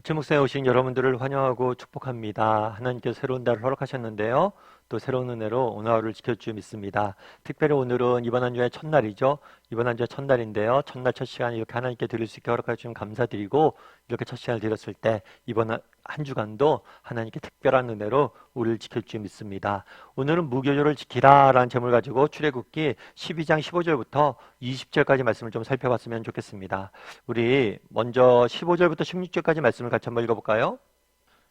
아침 묵상에 오신 여러분들을 환영하고 축복합니다. 하나님께서 새로운 달을 허락하셨는데요. 또 새로운 은혜로 오늘 하루를 지켜줄 줄 믿습니다. 특별히 오늘은 이번 한 주의 첫날이죠. 이번 한 주의 첫날인데요. 첫날 첫 시간 이렇게 하나님께 드릴 수 있게 허락해 주시면 감사드리고, 이렇게 첫 시간을 드렸을 때 이번 한 주간도 하나님께 특별한 은혜로 우리를 지켜줄 줄 믿습니다. 오늘은 무교조를 지키라 라는 제목을 가지고 출애굽기 12장 15절부터 20절까지 말씀을 좀 살펴봤으면 좋겠습니다. 우리 먼저 15절부터 16절까지 말씀을 같이 한번 읽어볼까요?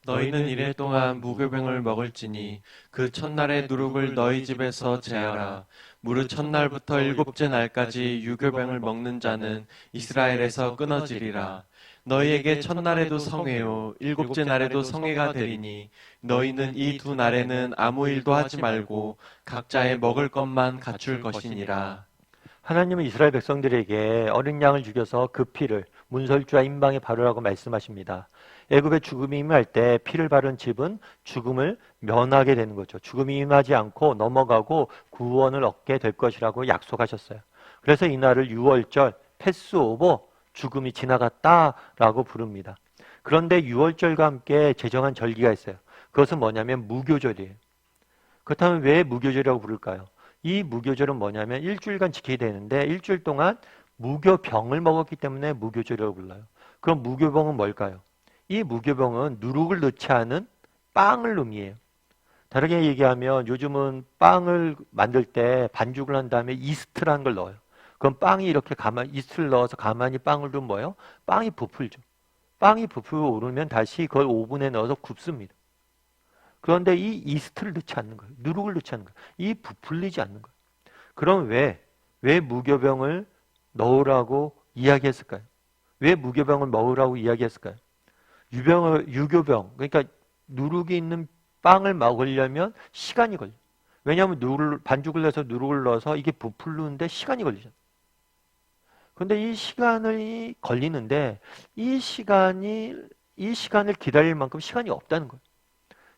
너희는 이래 동안 무교병을 먹을지니 그 첫날의 누룩을 너희 집에서 제하라. 무릇 첫날부터 일곱째 날까지 유교병을 먹는 자는 이스라엘에서 끊어지리라. 너희에게 첫날에도 성회요 일곱째 날에도 성회가 되리니 너희는 이 두 날에는 아무 일도 하지 말고 각자의 먹을 것만 갖출 것이니라. 하나님은 이스라엘 백성들에게 어린 양을 죽여서 그 피를 문설주와 임방에 바르라고 말씀하십니다. 애굽에 죽음이 임할 때 피를 바른 집은 죽음을 면하게 되는 거죠. 죽음이 임하지 않고 넘어가고 구원을 얻게 될 것이라고 약속하셨어요. 그래서 이날을 유월절 패스오버, 죽음이 지나갔다라고 부릅니다. 그런데 유월절과 함께 제정한 절기가 있어요. 그것은 뭐냐면 무교절이에요. 그렇다면 왜 무교절이라고 부를까요? 이 무교절은 뭐냐면 일주일간 지켜야 되는데 일주일 동안 무교병을 먹었기 때문에 무교절이라고 불러요. 그럼 무교병은 뭘까요? 이 무교병은 누룩을 넣지 않은 빵을 의미해요. 다르게 얘기하면 요즘은 빵을 만들 때 반죽을 한 다음에 이스트라는 걸 넣어요. 그럼 빵이 이렇게 이스트를 넣어서 가만히 빵을 두면 뭐예요? 빵이 부풀죠. 빵이 부풀고 오르면 다시 그걸 오븐에 넣어서 굽습니다. 그런데 이 이스트를 넣지 않는 거예요. 누룩을 넣지 않는 거예요. 이 부풀리지 않는 거예요. 그럼 왜 무교병을 넣으라고 이야기했을까요? 왜 무교병을 먹으라고 이야기했을까요? 유교병, 그러니까 누룩이 있는 빵을 먹으려면 시간이 걸려요. 왜냐하면 반죽을 내서 누룩을 넣어서 이게 부풀르는데 시간이 걸리잖아요. 그런데 이 시간이 걸리는데 이 시간을 기다릴 만큼 시간이 없다는 거예요.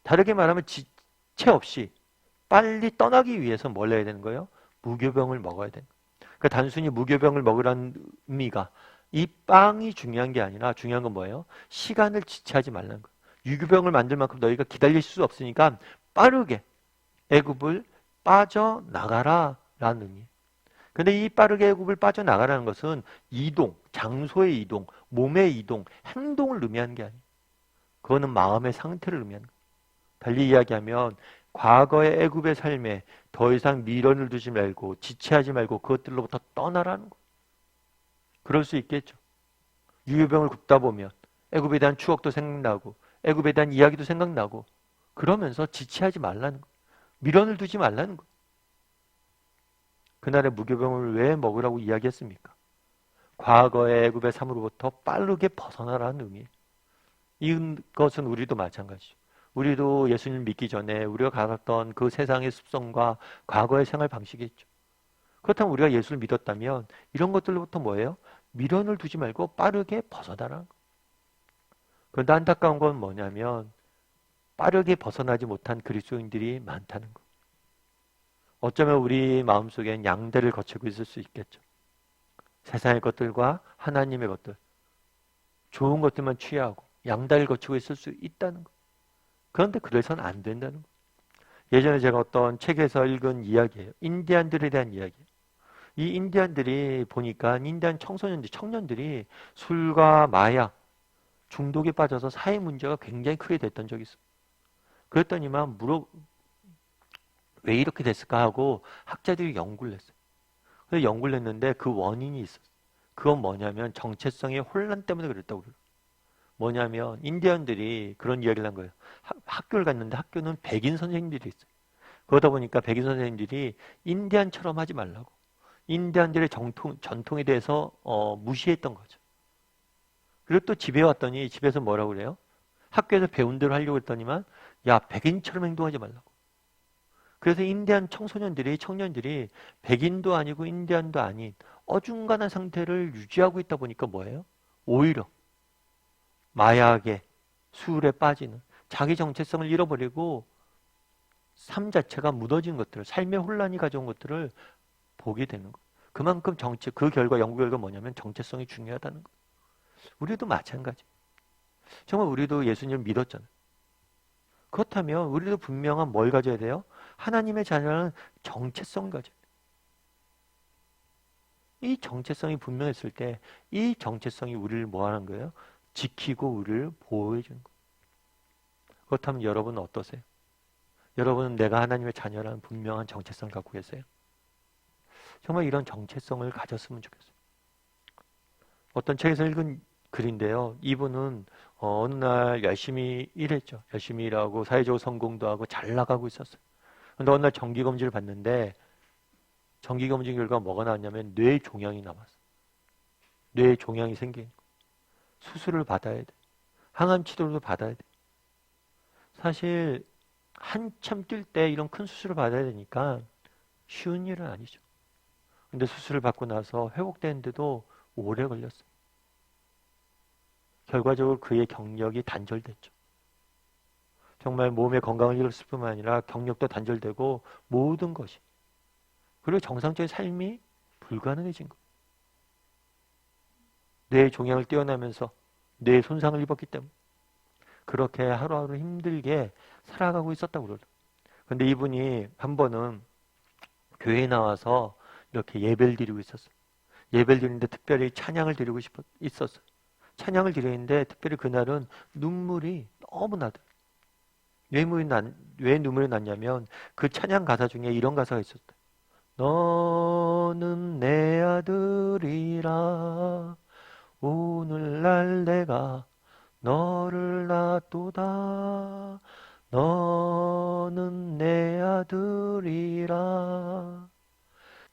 다르게 말하면 지체 없이 빨리 떠나기 위해서 뭘 해야 되는 거예요? 무교병을 먹어야 되는 거예요. 그러니까 단순히 무교병을 먹으라는 의미가 이 빵이 중요한 게 아니라 중요한 건 뭐예요? 시간을 지체하지 말라는 거예요. 유교병을 만들 만큼 너희가 기다릴 수 없으니까 빠르게 애굽을 빠져나가라 라는 의미예요. 근데 이 빠르게 애굽을 빠져나가라는 것은 이동, 장소의 이동, 몸의 이동, 행동을 의미하는 게 아니에요. 그거는 마음의 상태를 의미하는 거예요. 달리 이야기하면 과거의 애굽의 삶에 더 이상 미련을 두지 말고 지체하지 말고 그것들로부터 떠나라는 거예요. 그럴 수 있겠죠. 유교병을 굽다 보면 애굽에 대한 추억도 생각나고 애굽에 대한 이야기도 생각나고 그러면서 지체하지 말라는 거예요. 미련을 두지 말라는 거예요. 그날의 무교병을 왜 먹으라고 이야기했습니까? 과거의 애굽의 삶으로부터 빠르게 벗어나라는 의미예요. 이것은 우리도 마찬가지죠. 우리도 예수님 믿기 전에 우리가 가졌던 그 세상의 습성과 과거의 생활 방식이 있죠. 그렇다면 우리가 예수를 믿었다면 이런 것들로부터 뭐예요? 미련을 두지 말고 빠르게 벗어나라는 거예요. 그런데 안타까운 건 뭐냐면 빠르게 벗어나지 못한 그리스도인들이 많다는 거예요. 어쩌면 우리 마음속엔 양대를 거치고 있을 수 있겠죠. 세상의 것들과 하나님의 것들, 좋은 것들만 취하고 양다리를 거치고 있을 수 있다는 거. 그런데 그래서는 안 된다는 거. 예전에 제가 어떤 책에서 읽은 이야기예요. 인디안들에 대한 이야기예요. 이 인디안들이 보니까 인디안 청년들이 술과 마약, 중독에 빠져서 사회 문제가 굉장히 크게 됐던 적이 있어요. 그랬더니만 왜 이렇게 됐을까 하고 학자들이 연구를 했어요. 그래서 연구를 했는데 그 원인이 있었어요. 그건 뭐냐면 정체성의 혼란 때문에 그랬다고 그래요. 뭐냐면 인디언들이 그런 이야기를 한 거예요. 학교를 갔는데 학교는 백인 선생님들이 있어요. 그러다 보니까 백인 선생님들이 인디언처럼 하지 말라고. 인디언들의 전통에 대해서 무시했던 거죠. 그리고 또 집에 왔더니 집에서 뭐라고 그래요? 학교에서 배운 대로 하려고 했더니만 야 백인처럼 행동하지 말라고. 그래서 인디안 청년들이 백인도 아니고 인디안도 아닌 어중간한 상태를 유지하고 있다 보니까 뭐예요? 오히려 마약에 술에 빠지는 자기 정체성을 잃어버리고 삶 자체가 무너진 것들을 삶의 혼란이 가져온 것들을 보게 되는 거예요. 그만큼 그 결과 연구 결과 뭐냐면 정체성이 중요하다는 거예요. 우리도 마찬가지. 정말 우리도 예수님을 믿었잖아요. 그렇다면 우리도 분명한 뭘 가져야 돼요? 하나님의 자녀는 정체성을 가져야 돼요. 이 정체성이 분명했을 때 이 정체성이 우리를 뭐 하는 거예요? 지키고 우리를 보호해 주는 거예요. 그렇다면 여러분은 어떠세요? 여러분은 내가 하나님의 자녀라는 분명한 정체성을 갖고 계세요? 정말 이런 정체성을 가졌으면 좋겠어요. 어떤 책에서 읽은 글인데요. 이분은 어느 날 열심히 일했죠. 열심히 일하고 사회적으로 성공도 하고 잘 나가고 있었어요. 그런데 어느 날 정기검진을 받는데 정기검진 결과가 뭐가 나왔냐면 뇌 종양이 남았어요. 뇌 종양이 생긴 거. 수술을 받아야 돼. 항암 치료도 받아야 돼. 사실 한참 뛸 때 이런 큰 수술을 받아야 되니까 쉬운 일은 아니죠. 근데 수술을 받고 나서 회복되는데도 오래 걸렸어요. 결과적으로 그의 경력이 단절됐죠. 정말 몸의 건강을 잃었을 뿐만 아니라 경력도 단절되고 모든 것이, 그리고 정상적인 삶이 불가능해진 거예요. 뇌 종양을 떼어나면서 뇌 손상을 입었기 때문에 그렇게 하루하루 힘들게 살아가고 있었다고 그러죠. 근데 이분이 한 번은 교회에 나와서 이렇게 예배를 드리고 있었어요. 예배를 드리는데 특별히 찬양을 드리고 있었어요. 찬양을 드리는데 특별히 그날은 눈물이 너무 나더라고요. 왜 눈물이 났냐면 그 찬양 가사 중에 이런 가사가 있었대요. 너는 내 아들이라 오늘날 내가 너를 낳도다. 너는 내 아들이라.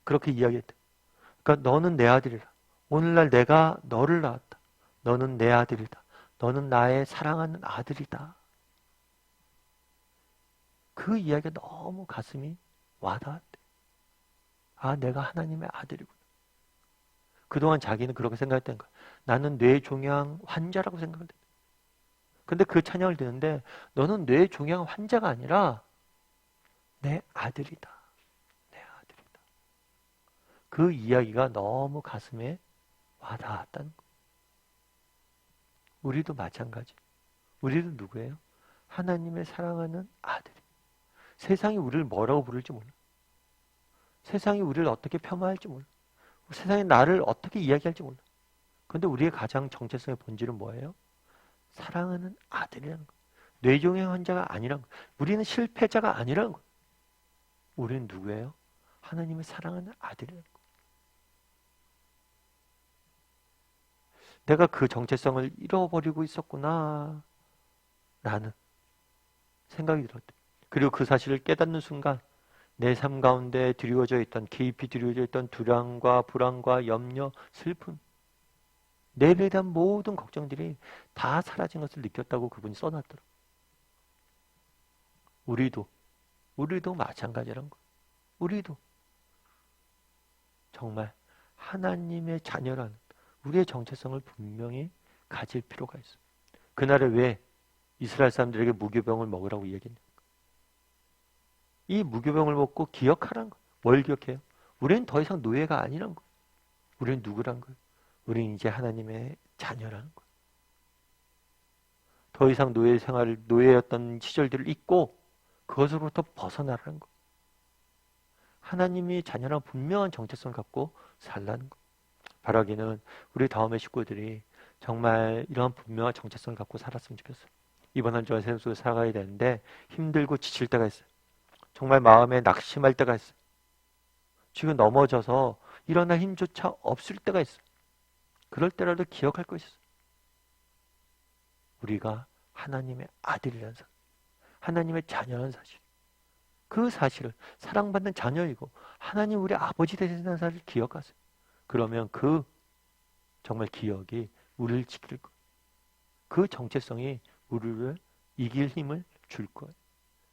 그렇게 이야기했대. 그러니까 너는 내 아들이라. 오늘날 내가 너를 낳았다. 너는 내 아들이다. 너는 나의 사랑하는 아들이다. 그 이야기가 너무 가슴이 와닿았대. 아, 내가 하나님의 아들이구나. 그동안 자기는 그렇게 생각했던 거야. 나는 뇌종양 환자라고 생각을 했대. 근데 그 찬양을 듣는데 너는 뇌종양 환자가 아니라 내 아들이다. 내 아들이다. 그 이야기가 너무 가슴에 와닿았다는 거예요. 우리도 마찬가지. 우리도 누구예요? 하나님의 사랑하는 아들이. 세상이 우리를 뭐라고 부를지 몰라. 세상이 우리를 어떻게 폄하할지 몰라. 세상이 나를 어떻게 이야기할지 몰라. 그런데 우리의 가장 정체성의 본질은 뭐예요? 사랑하는 아들이라는 거예요. 뇌종양 환자가 아니라는 거예요. 우리는 실패자가 아니라는 거예요. 우리는 누구예요? 하나님의 사랑하는 아들이라는 거예요. 내가 그 정체성을 잃어버리고 있었구나 라는 생각이 들었대. 그리고 그 사실을 깨닫는 순간 내 삶 가운데 드리워져 있던, 깊이 드리워져 있던 두려움과 불안과 염려, 슬픔, 내일에 대한 모든 걱정들이 다 사라진 것을 느꼈다고 그분이 써놨더라고요. 우리도 마찬가지란 거예요. 우리도 정말 하나님의 자녀라는 우리의 정체성을 분명히 가질 필요가 있어요. 그날에 왜 이스라엘 사람들에게 무교병을 먹으라고 이야기했냐? 이 무교병을 먹고 기억하라는 거예요. 뭘 기억해요? 우리는 더 이상 노예가 아니란 거예요. 우리는 누구란 거예요? 우리는 이제 하나님의 자녀라는 거예요. 더 이상 노예였던 시절들을 잊고 그것으로부터 벗어나라는 거예요. 하나님이 자녀란 분명한 정체성을 갖고 살라는 거예요. 바라기는 우리 다음의 식구들이 정말 이러한 분명한 정체성을 갖고 살았으면 좋겠어요. 이번 한 주간 삶 속에 살아가야 되는데 힘들고 지칠 때가 있어요. 정말 마음에 낙심할 때가 있어요. 지금 넘어져서 일어날 힘조차 없을 때가 있어요. 그럴 때라도 기억할 것이 있어요. 우리가 하나님의 아들이라는 사실, 하나님의 자녀라는 사실, 그 사실을 사랑받는 자녀이고 하나님 우리 아버지 되신다는 사실을 기억하세요. 그러면 그 정말 기억이 우리를 지킬 거예요. 그 정체성이 우리를 이길 힘을 줄 거예요.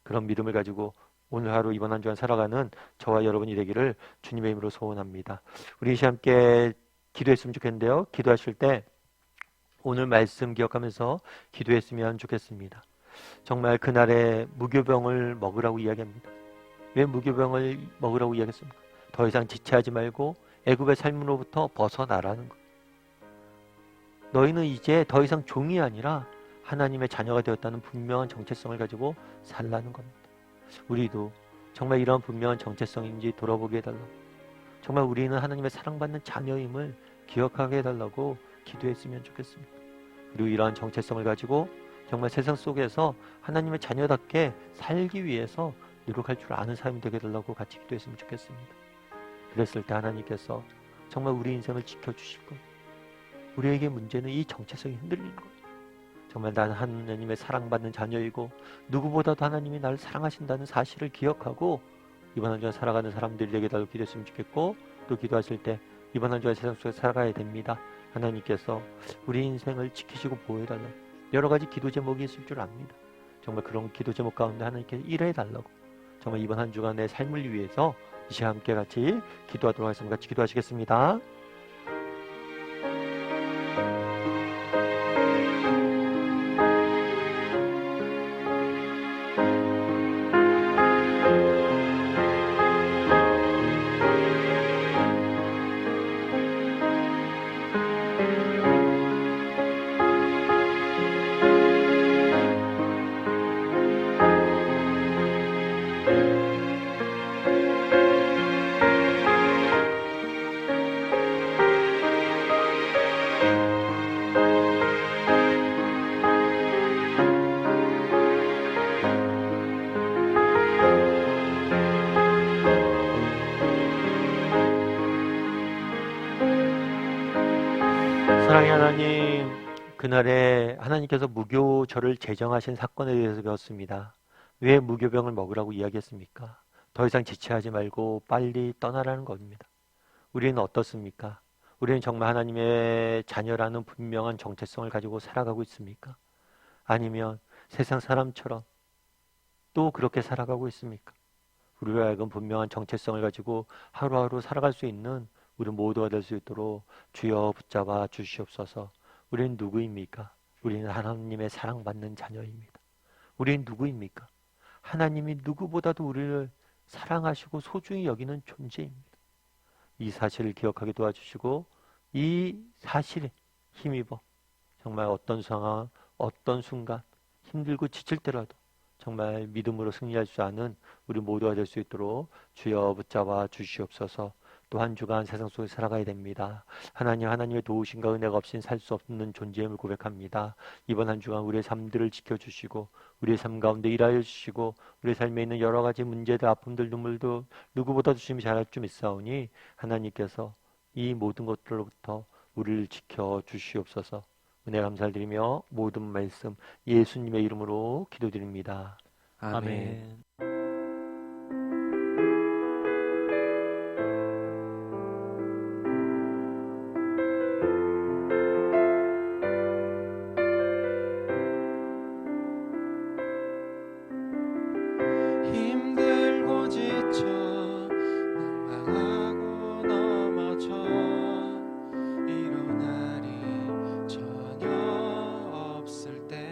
그런 믿음을 가지고 오늘 하루 이번 한 주간 살아가는 저와 여러분이 되기를 주님의 이름으로 소원합니다. 우리 이시 함께 기도했으면 좋겠는데요. 기도하실 때 오늘 말씀 기억하면서 기도했으면 좋겠습니다. 정말 그날에 무교병을 먹으라고 이야기합니다. 왜 무교병을 먹으라고 이야기했습니까? 더 이상 지체하지 말고 애굽의 삶으로부터 벗어나라는 것. 너희는 이제 더 이상 종이 아니라 하나님의 자녀가 되었다는 분명한 정체성을 가지고 살라는 겁니다. 우리도 정말 이러한 분명한 정체성인지 돌아보게 해달라고, 정말 우리는 하나님의 사랑받는 자녀임을 기억하게 해달라고 기도했으면 좋겠습니다. 그리고 이러한 정체성을 가지고 정말 세상 속에서 하나님의 자녀답게 살기 위해서 노력할 줄 아는 사람이 되게 해달라고 같이 기도했으면 좋겠습니다. 그랬을 때 하나님께서 정말 우리 인생을 지켜주실 거예요. 우리에게 문제는 이 정체성이 흔들리는 거예요. 정말 나는 하나님의 사랑받는 자녀이고 누구보다도 하나님이 나를 사랑하신다는 사실을 기억하고 이번 한 주간 살아가는 사람들이 되게 해달라고 기도했으면 좋겠고, 또 기도하실 때 이번 한 주간 세상 속에 살아가야 됩니다. 하나님께서 우리 인생을 지키시고 보호해달라고, 여러 가지 기도 제목이 있을 줄 압니다. 정말 그런 기도 제목 가운데 하나님께 일해달라고, 정말 이번 한 주간의 삶을 위해서 이 시간 함께 같이 기도하도록 하겠습니다. 같이 기도하시겠습니다. 사랑의 하나님, 그날에 하나님께서 무교절을 제정하신 사건에 대해서 배웠습니다. 왜 무교병을 먹으라고 이야기했습니까? 더 이상 지체하지 말고 빨리 떠나라는 겁니다. 우리는 어떻습니까? 우리는 정말 하나님의 자녀라는 분명한 정체성을 가지고 살아가고 있습니까? 아니면 세상 사람처럼 또 그렇게 살아가고 있습니까? 우리로 하여금 분명한 정체성을 가지고 하루하루 살아갈 수 있는 우리 모두가 될 수 있도록 주여 붙잡아 주시옵소서. 우리는 누구입니까? 우리는 하나님의 사랑받는 자녀입니다. 우리는 누구입니까? 하나님이 누구보다도 우리를 사랑하시고 소중히 여기는 존재입니다. 이 사실을 기억하게 도와주시고 이 사실에 힘입어 정말 어떤 상황, 어떤 순간 힘들고 지칠 때라도 정말 믿음으로 승리할 수 아는 우리 모두가 될 수 있도록 주여 붙잡아 주시옵소서. 또 한 주간 세상 속에 살아가야 됩니다. 하나님의 도우심과 은혜가 없이는 살 수 없는 존재임을 고백합니다. 이번 한 주간 우리의 삶들을 지켜주시고 우리의 삶 가운데 일하여 주시고 우리의 삶에 있는 여러 가지 문제들, 아픔들, 눈물도 누구보다도 주님이 잘할 줄 믿사오니 하나님께서 이 모든 것들로부터 우리를 지켜주시옵소서. 은혜 감사드리며 모든 말씀 예수님의 이름으로 기도드립니다. 아멘. 힘들고 지쳐 낭망하고 넘어져 일어날 날이 전혀 없을 때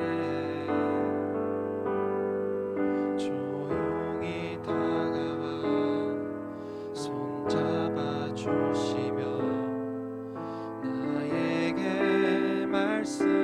조용히 다가와 손잡아 주시며 나에게 말씀하시네.